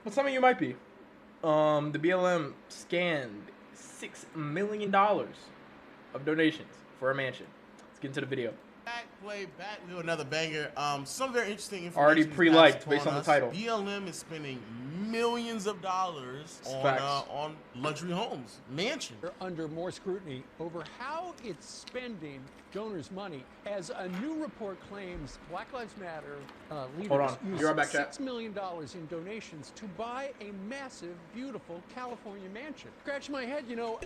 Well, some of you might be. The BLM scanned $6 million of donations for a mansion. Let's get into the video. Back with another banger. Some very interesting information. Already pre-liked based on the title. BLM is spending millions of dollars on luxury homes, mansions. They're under more scrutiny over how it's spending donors' money, as a new report claims Black Lives Matter leaders used $6 million in donations to buy a massive, beautiful California mansion. Scratch my head, you know,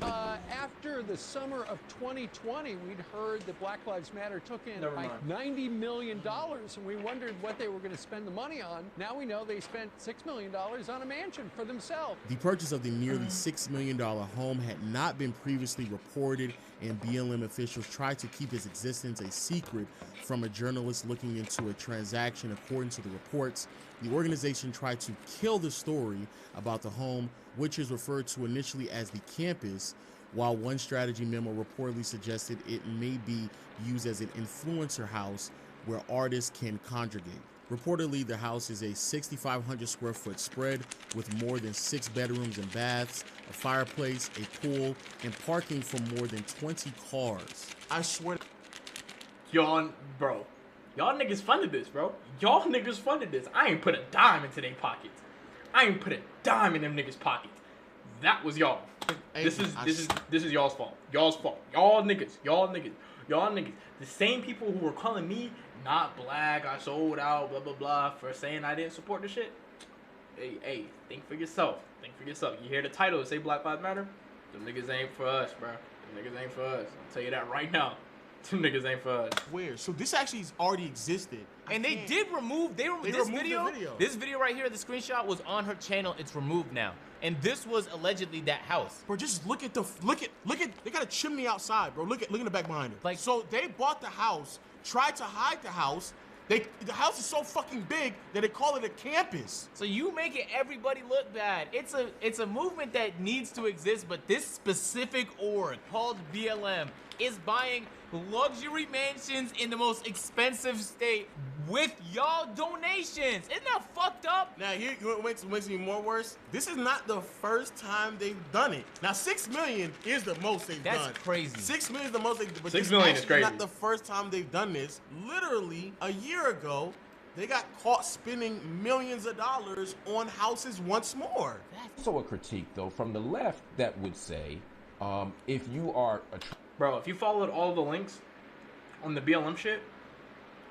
after the summer of 2020, we'd heard that Black Lives Matter took in like $90 million, and we wondered what they were going to spend the money on. Now we know they spent $6 million on a mansion for themselves. The purchase of the nearly $6 million home had not been previously reported, and BLM officials tried to keep its existence a secret from a journalist looking into a transaction. According to the reports, the organization tried to kill the story about the home, which is referred to initially as the campus, while one strategy memo reportedly suggested it may be used as an influencer house where artists can congregate. Reportedly, the house is a 6,500 square foot spread with more than 6 bedrooms and baths, a fireplace, a pool, and parking for more than 20 cars. I swear. Y'all niggas funded this, bro. Y'all niggas funded this. I ain't put a dime into their pockets. I ain't put a dime in them niggas' pockets. That was y'all. This is y'all's fault. Y'all's fault. Y'all niggas. The same people who were calling me not black, I sold out, blah blah blah, for saying I didn't support the shit. Hey, think for yourself. You hear the title, say Black Lives Matter? Them niggas ain't for us, bro. Them niggas ain't for us. I'll tell you that right now. Them niggas ain't for us. Where? So this actually already existed. And they removed this video. This video right here, the screenshot was on her channel. It's removed now. And this was allegedly that house. Bro, just look at they got a chimney outside, bro. Look in the back behind it. Like, so they bought the house, tried to hide the house. The house is so fucking big that they call it a campus. So you making everybody look bad. It's a movement that needs to exist, but this specific org called BLM is buying luxury mansions in the most expensive state with y'all donations. Isn't that fucked up? Now, here, what makes me more worse, this is not the first time they've done it. Now, 6 million is the most they've done. That's crazy. 6 million is the most they've done. But 6 million is crazy. Not the first time they've done this. Literally, a year ago, they got caught spending millions of dollars on houses once more. That's also a critique, though, from the left that would say, if you are a... Bro, if you followed all the links on the BLM shit,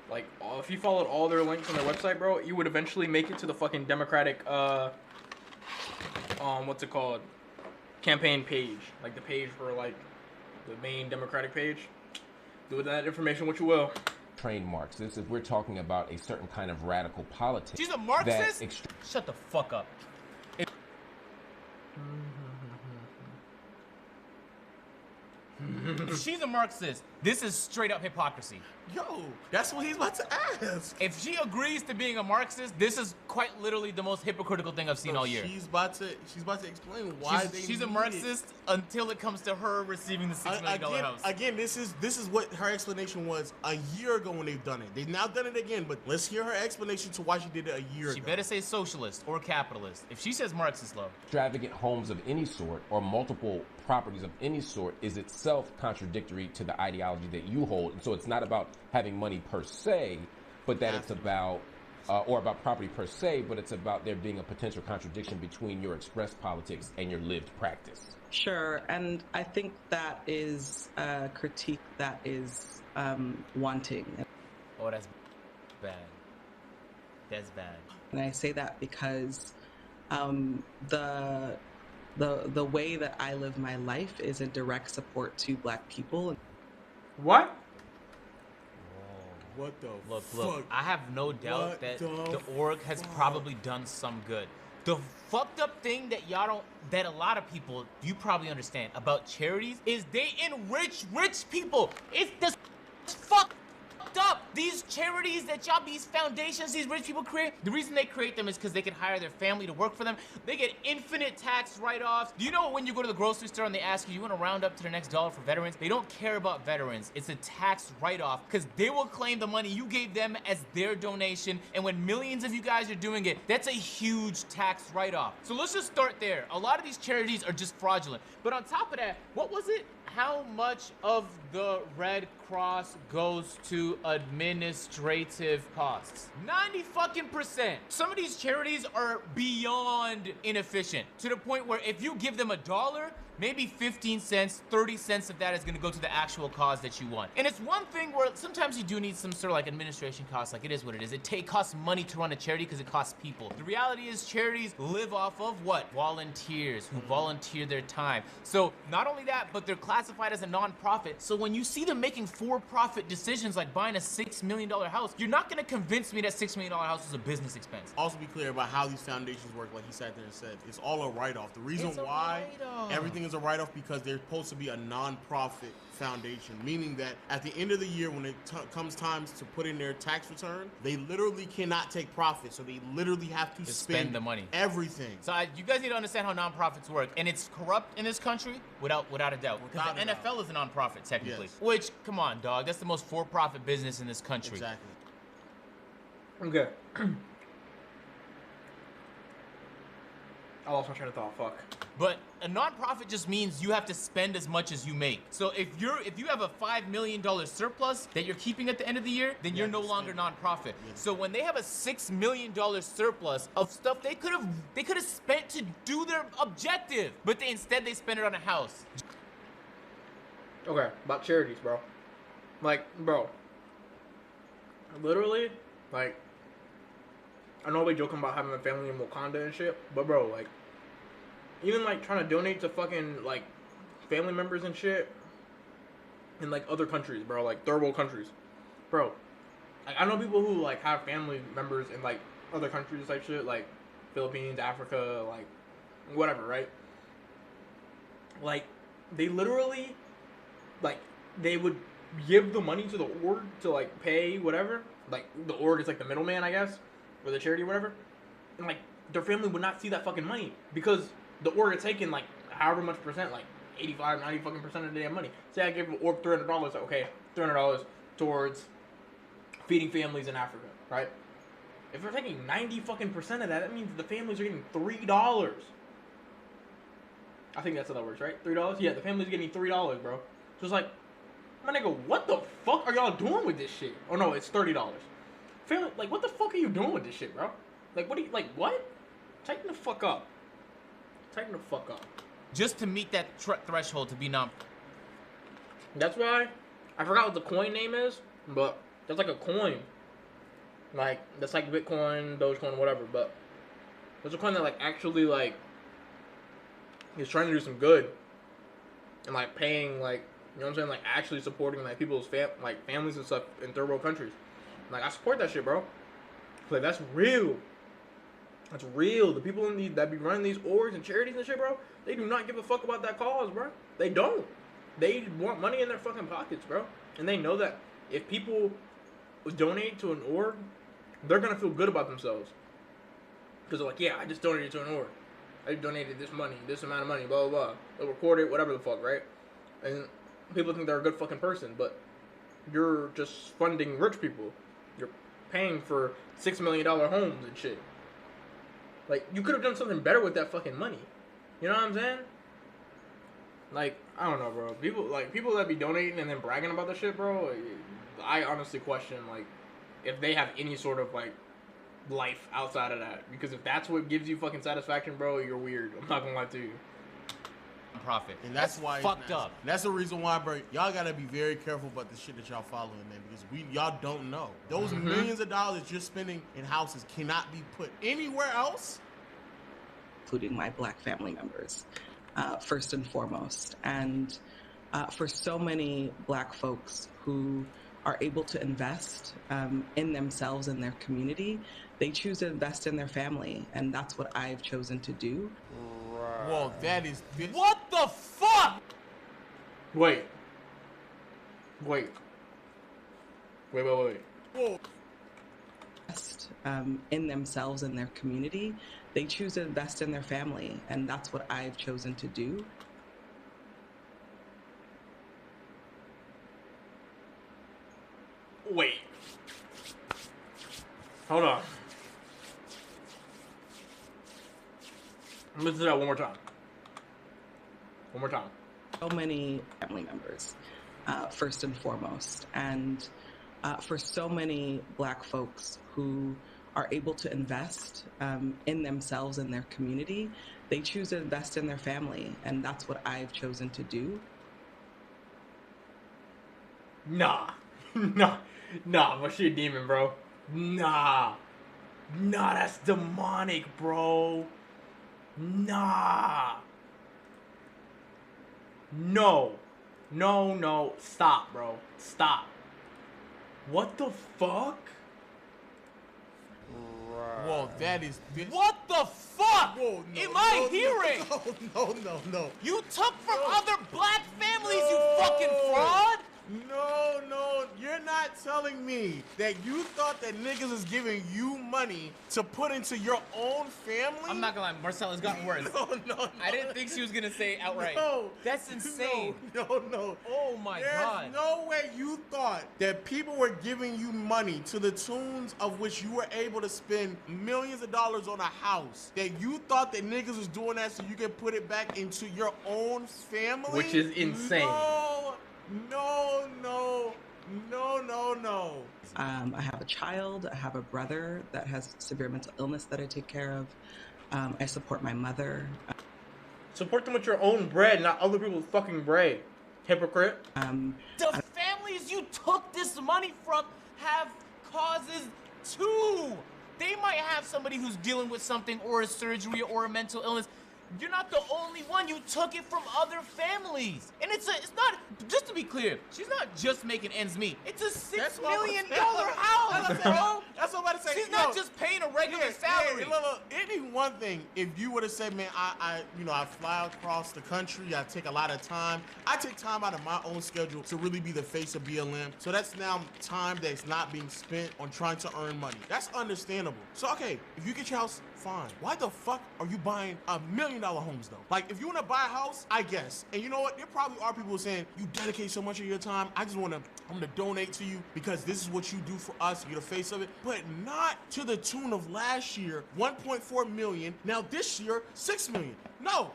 like, if you followed all their links on their website, bro, you would eventually make it to the fucking Democratic, what's it called? Campaign page. Like, the page for, like, the main Democratic page. Do with that information what you will. Trained Marxist, if we're talking about a certain kind of radical politics. She's a Marxist? Shut the fuck up. If she's a Marxist, this is straight up hypocrisy. Yo, that's what he's about to ask. If she agrees to being a Marxist, this is quite literally the most hypocritical thing I've seen all year. She's about to explain why she's a Marxist until it comes to her receiving the $6 million house. Again, this is what her explanation was a year ago when they've done it. They've now done it again, but let's hear her explanation to why she did it a year ago. She better say socialist or capitalist. If she says Marxist, love. Extravagant homes of any sort or multiple properties of any sort is itself contradictory to the ideology that you hold. And so it's not about having money per se, but that it's about, or about property per se, but it's about there being a potential contradiction between your expressed politics and your lived practice. Sure, and I think that is a critique that is wanting. Oh, that's bad. That's bad. And I say that because the way that I live my life is in direct support to Black people. What? What the Look, fuck? I have no doubt that the org has probably done some good. The fucked up thing that that a lot of people, you probably understand about charities is they enrich rich people. It's fucked up. These charities that y'all, these foundations, these rich people create, the reason they create them is because they can hire their family to work for them. They get infinite tax write-offs. Do you know when you go to the grocery store and they ask you, you want to round up to the next dollar for veterans? They don't care about veterans. It's a tax write-off because they will claim the money you gave them as their donation. And when millions of you guys are doing it, that's a huge tax write-off. So let's just start there. A lot of these charities are just fraudulent. But on top of that, what was it? How much of the Red Cross goes to administrative costs? 90%. Some of these charities are beyond inefficient to the point where if you give them $1, maybe 15 cents, 30 cents of that is gonna go to the actual cause that you want. And it's one thing where sometimes you do need some sort of like administration costs, like it is what it is. It costs money to run a charity because it costs people. The reality is charities live off of what? Volunteers who volunteer their time. So not only that, but they're classified as a non-profit. So when you see them making for-profit decisions like buying a $6 million house, you're not gonna convince me that $6 million house is a business expense. Also be clear about how these foundations work, like he sat there and said. It's all a write-off. The reason why everything is a write-off because they're supposed to be a non-profit foundation, meaning that at the end of the year when it comes time to put in their tax return, they literally cannot take profit, so they literally have to spend the money, everything. So you guys need to understand how nonprofits work, and it's corrupt in this country without a doubt. Because the NFL is a nonprofit technically, which, come on, dog, that's the most for-profit business in this country. Exactly. Okay. I lost my train of thought. Fuck. But a nonprofit just means you have to spend as much as you make. So if you have a $5 million surplus that you're keeping at the end of the year, then you're no longer nonprofit. Yeah. So when they have a $6 million surplus of stuff they could have spent to do their objective, but instead they spend it on a house. Okay, about charities, bro. Like, bro, literally, like, I know we joking about having a family in Wakanda and shit, but bro, like, even like trying to donate to fucking like family members and shit in like other countries, bro, like third world countries, bro. Like, I know people who like have family members in like other countries, like shit, like Philippines, Africa, like whatever, right? Like, they literally, like, they would give the money to the org to like pay whatever. Like, the org is like the middleman, I guess, or the charity or whatever. And like, their family would not see that fucking money because the org is taking like however much percent, like 85, 90 fucking percent of the damn money. Say I give the org $300, okay, $300 towards feeding families in Africa, right? If they're taking 90 fucking percent of that, that means the families are getting $3. I think that's how that works, right? $3? Yeah, the family's getting $3, bro. So it's like, my nigga, what the fuck are y'all doing with this shit? Oh no, it's $30. Family, like, what the fuck are you doing with this shit, bro? Like, what do you, like, what? Tighten the fuck up. Tighten the fuck up. Just to meet that threshold to be That's why, I forgot what the coin name is, but that's like a coin. Like, that's like Bitcoin, Dogecoin, whatever, but there's a coin that like actually like is trying to do some good. And like paying like, you know what I'm saying, like actually supporting like people's families and stuff in third world countries. Like, I support that shit, bro. Like, that's real. That's real. The people that be running these orgs and charities and shit, bro, they do not give a fuck about that cause, bro. They don't. They want money in their fucking pockets, bro. And they know that if people donate to an org, they're gonna feel good about themselves. Because they're like, yeah, I just donated to an org. I donated this money, this amount of money, blah, blah, blah. They'll record it, whatever the fuck, right? And people think they're a good fucking person, but you're just funding rich people. You're paying for $6 million homes and shit. Like, you could have done something better with that fucking money. You know what I'm saying? Like, I don't know, bro. People that be donating and then bragging about the shit, bro, I honestly question, like, if they have any sort of, like, life outside of that. Because if that's what gives you fucking satisfaction, bro, you're weird. I'm not gonna lie to you. Profit. And that's why fucked up. That's the reason why, bro, y'all gotta be very careful about the shit that y'all following, man, because y'all don't know. Those millions of dollars you're spending in houses cannot be put anywhere else, including my Black family members, first and foremost. And for so many Black folks who are able to invest in themselves and their community, they choose to invest in their family, and that's what I've chosen to do. Well, that is what the fuck? Wait. In themselves and their community, they choose to invest in their family, and that's what I've chosen to do. Wait. Hold on. Let's do that one more time. One more time. So many family members, first and foremost, and for so many Black folks who are able to invest in themselves and their community, they choose to invest in their family, and that's what I've chosen to do. Nah. But she a demon, bro. Nah, that's demonic, bro. Nah. No. Stop, bro. Stop. What the fuck? Whoa, that is... What the fuck? Whoa, no, am I hearing? No. You took from other Black families, you fucking fraud? No, you're not telling me that you thought that niggas is giving you money to put into your own family? I'm not gonna lie, Marcella's gotten worse. No. I didn't think she was gonna say it outright. No. That's insane. No. Oh my God. There's no way you thought that people were giving you money to the tunes of which you were able to spend millions of dollars on a house. That you thought that niggas was doing that so you could put it back into your own family? Which is insane. No. I have a child. I have a brother that has severe mental illness that I take care of. I support my mother. Support them with your own bread, not other people's fucking bread. Hypocrite. The families you took this money from have causes too. They might have somebody who's dealing with something or a surgery or a mental illness. You're not the only one. You took it from other families. And it's not, just to be clear, she's not just making ends meet. It's a $6 million house, bro. That's what I'm about to say. She's not just paying a regular salary. Look, it'd be one thing if you would have said, man, I fly across the country. I take a lot of time. I take time out of my own schedule to really be the face of BLM. So that's now time that's not being spent on trying to earn money. That's understandable. So, okay, if you get your house, fine. Why the fuck are you buying $1 million homes though? Like, if you want to buy a house, I guess. And you know what? There probably are people saying, you dedicate so much of your time. I'm gonna donate to you because this is what you do for us. You're the face of it. But not to the tune of last year, 1.4 million. Now this year, 6 million. No,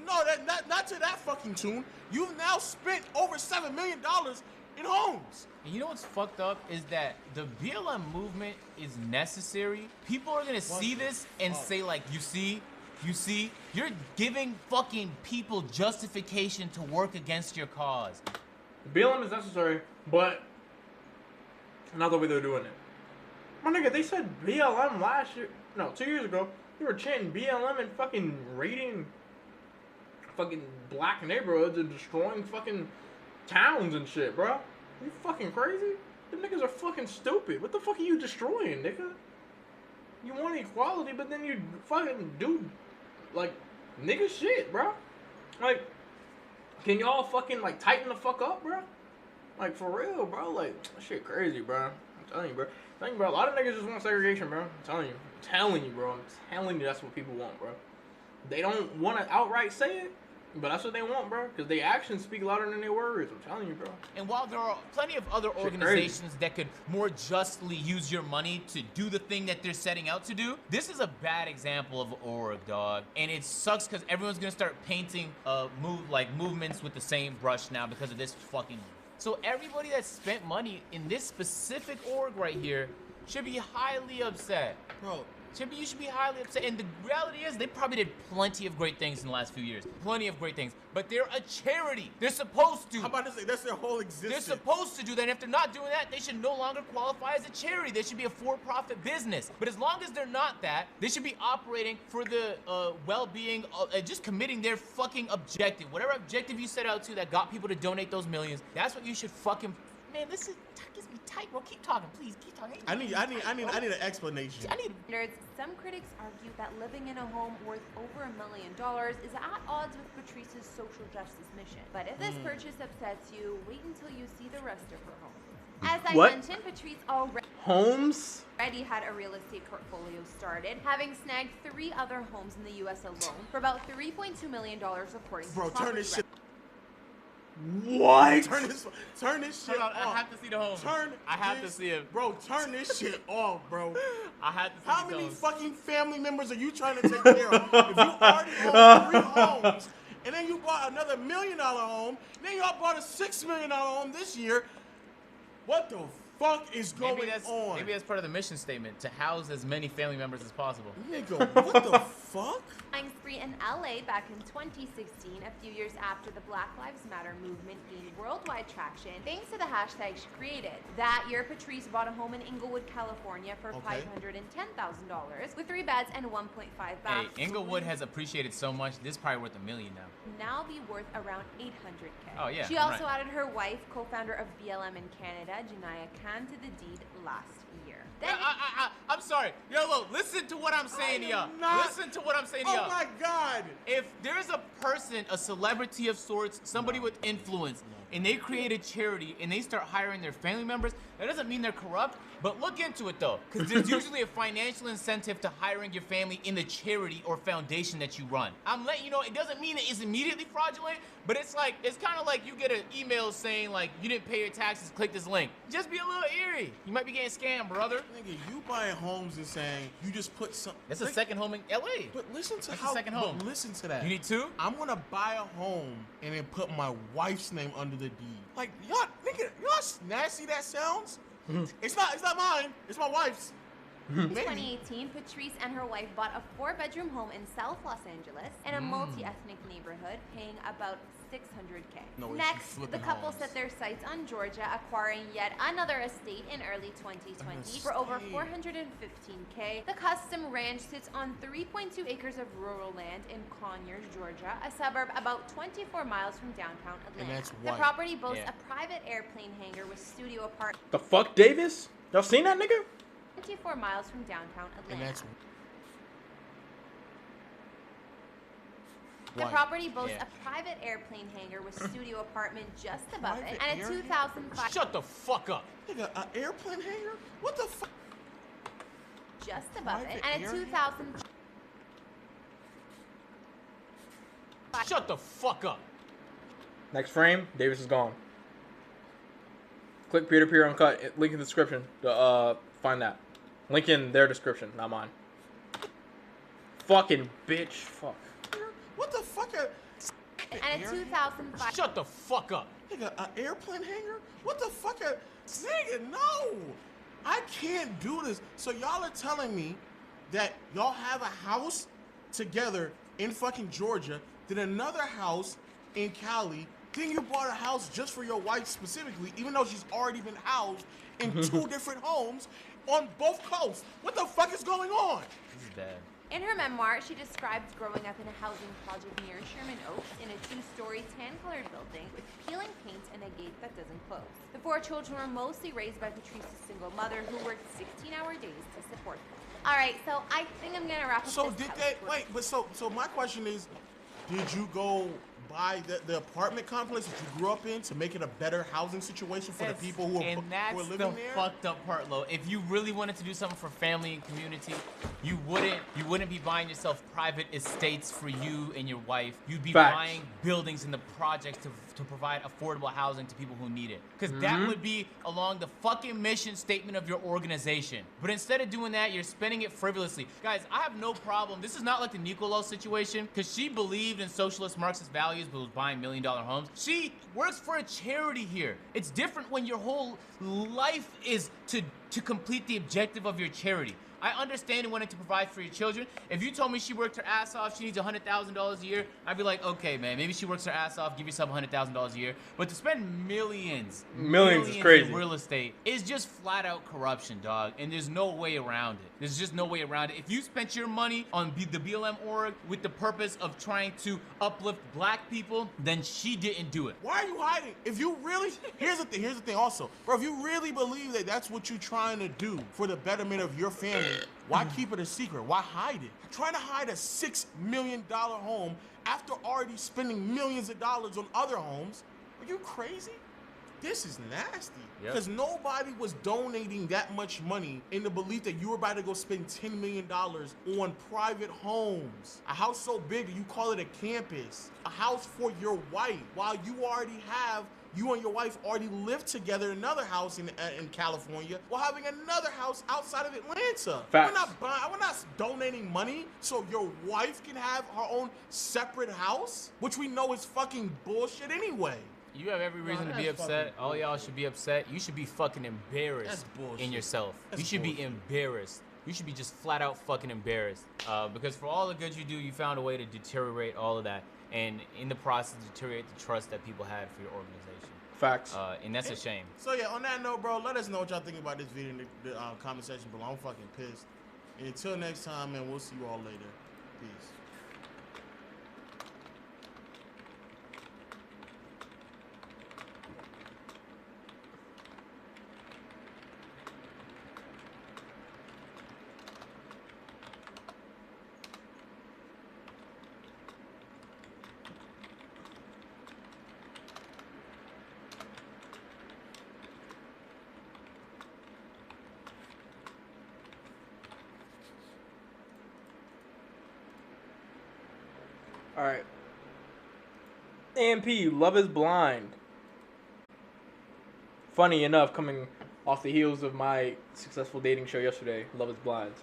not to that fucking tune. You've now spent over $7 million in homes. And you know what's fucked up is that the BLM movement is necessary. People are gonna see this and say like, you see, you're giving fucking people justification to work against your cause. BLM is necessary, but not the way they're doing it. My nigga, they said BLM last year, no, 2 years ago, they were chanting BLM and fucking raiding fucking Black neighborhoods and destroying fucking towns and shit, bro. You fucking crazy? Them niggas are fucking stupid. What the fuck are you destroying, nigga? You want equality, but then you fucking do, like, nigga shit, bro. Like, can y'all fucking, like, tighten the fuck up, bro? Like, for real, bro. Like, that shit crazy, bro. I'm telling you, bro. A lot of niggas just want segregation, bro. I'm telling you, bro. I'm telling you that's what people want, bro. They don't want to outright say it, but that's what they want, bro. Because their actions speak louder than their words. I'm telling you, bro. And while there are plenty of other organizations that could more justly use your money to do the thing that they're setting out to do, this is a bad example of org, dog. And it sucks because everyone's gonna start painting movements with the same brush now because of this fucking. So everybody that spent money in this specific org right here should be highly upset. Bro. You should be highly upset. And the reality is, they probably did plenty of great things in the last few years. Plenty of great things. But they're a charity. They're supposed to. How about to say that's their whole existence? They're supposed to do that. And if they're not doing that, they should no longer qualify as a charity. They should be a for-profit business. But as long as they're not that, they should be operating for the well-being, just committing their fucking objective. Whatever objective you set out to that got people to donate those millions, that's what you should fucking. Man, this gets me tight, bro. Keep talking, please. Keep talking. I need an explanation. Some critics argue that living in a home worth over $1 million is at odds with Patrice's social justice mission. But if this purchase upsets you, wait until you see the rest of her home. As I mentioned, Patrice already. homes? Already had a real estate portfolio started, having snagged 3 other homes in the U.S. alone for about $3.2 million, according to property turn this shit. What? Turn this shit off. I have to see the home. I have to see it. Bro, turn this shit off, bro. I have to see How these many homes. fucking family members are you trying to take care of? If you already own 3 homes, and then you bought another $1 million home, then y'all bought a $6 million home this year, what the fuck is going on? Maybe that's part of the mission statement, to house as many family members as possible. Nigga, what the fuck? Flying spree in LA back in 2016, a few years after the Black Lives Matter movement gained worldwide traction, thanks to the hashtag she created. That year, Patrice bought a home in Inglewood, California for $510,000 with 3 beds and 1.5 baths. Hey, Inglewood has appreciated so much, this is probably worth $1 million now. Now be worth around $800K. Oh, yeah, She also right. added her wife, co-founder of BLM in Canada, Janaya Khan, to the deed last year. Then I'm sorry. Yo, listen to what I'm saying to y'all. Listen to what I'm saying to y'all. Oh my God. If there's a person, a celebrity of sorts, somebody with influence, and they create a charity and they start hiring their family members, that doesn't mean they're corrupt, but look into it though, because there's usually a financial incentive to hiring your family in the charity or foundation that you run. I'm letting you know, it doesn't mean that it's immediately fraudulent, but it's kind of like you get an email saying like, you didn't pay your taxes, click this link. Just be a little eerie. You might be getting scammed, brother. Nigga, you buying homes and saying you just put some. That's a second home in LA. But listen to That's how. a second home. But listen to that. You need 2? I'm gonna buy a home and then put my wife's name under the deed. Like y'all, nigga, y'all nasty that sounds. It's not mine. It's my wife's. in 2018, Patrice and her wife bought a 4-bedroom home in South Los Angeles in a multi-ethnic neighborhood, paying about $600K. No way, she's Next, the flipping couple homes. set their sights on Georgia, acquiring yet another estate in early 2020 for over $415K. The custom ranch sits on 3.2 acres of rural land in Conyers, Georgia, a suburb about 24 miles from downtown Atlanta. that's The white. property boasts Yeah. a private airplane hangar with studio apartments. The fuck, Davis? Y'all seen that nigga? 24 miles from downtown And Atlanta. that's The white. property boasts Yeah. a private airplane hangar with studio apartment just above it, Private and a area? 2005 Shut the fuck up. Nigga, an airplane hangar? What the fuck? just above it, Private and a area? 2000 Shut the fuck up. Next frame, Davis is gone. Click peer-to-peer uncut. Link in the description to find that. Link in their description, not mine. Fucking bitch. Fuck. What the fuck? and a 2005 Shut the fuck up. Nigga, an airplane hangar? What the fuck? Nigga, no! I can't do this. So y'all are telling me that y'all have a house together in fucking Georgia, then another house in Cali, then you bought a house just for your wife specifically, even though she's already been housed in 2 different homes on both coasts. What the fuck is going on? This is bad. In her memoir, she describes growing up in a housing project near Sherman Oaks in a 2-story tan-colored building with peeling paint and a gate that doesn't close. The 4 children were mostly raised by Patrice's single mother, who worked 16-hour days to support them. All right, so I think I'm gonna wrap up So this did house they tour. wait? But so my question is, did you go buy the apartment complex that you grew up in to make it a better housing situation for the people who And are that's living the there? fucked up part, Lo. If you really wanted to do something for family and community, you wouldn't be buying yourself private estates for you and your wife. You'd be Facts. buying buildings in the projects to provide affordable housing to people who need it. Because that would be along the fucking mission statement of your organization. But instead of doing that, you're spending it frivolously. Guys, I have no problem. This is not like the Nicolo situation, because she believed in socialist Marxist values but was buying $1 million homes. She works for a charity here. It's different when your whole life is to complete the objective of your charity. I understand wanting to provide for your children. If you told me she worked her ass off, she needs $100,000 a year, I'd be like, okay, man, maybe she works her ass off, give yourself $100,000 a year. But to spend millions Millions is crazy. in real estate is just flat out corruption, dog. And there's no way around it. There's just no way around it. If you spent your money on the BLM org with the purpose of trying to uplift black people, then she didn't do it. Why are you hiding? If you really, here's the thing also, bro, if you really believe that that's what you're trying to do for the betterment of your family, why keep it a secret? Why hide it? Trying to hide a $6 million home after already spending millions of dollars on other homes? Are you crazy? This is nasty. Yep. Because nobody was donating that much money in the belief that you were about to go spend $10 million on private homes. A house so big that you call it a campus. A house for your wife. While you and your wife already live together in another house in California, while having another house outside of Atlanta. Facts. We're not donating money so your wife can have her own separate house, which we know is fucking bullshit anyway. You have every reason to be upset. All y'all should be upset. You should be fucking embarrassed in yourself. You should be embarrassed. You should be just flat out fucking embarrassed. Because for all the good you do, you found a way to deteriorate all of that. And in the process, deteriorate the trust that people had for your organization. Facts. And that's a shame. So yeah, on that note, bro, let us know what y'all think about this video in the comment section below. I'm fucking pissed. And until next time, man, we'll see you all later. Peace. All right. AMP, Love is Blind. Funny enough, coming off the heels of my successful dating show yesterday, Love is Blind. So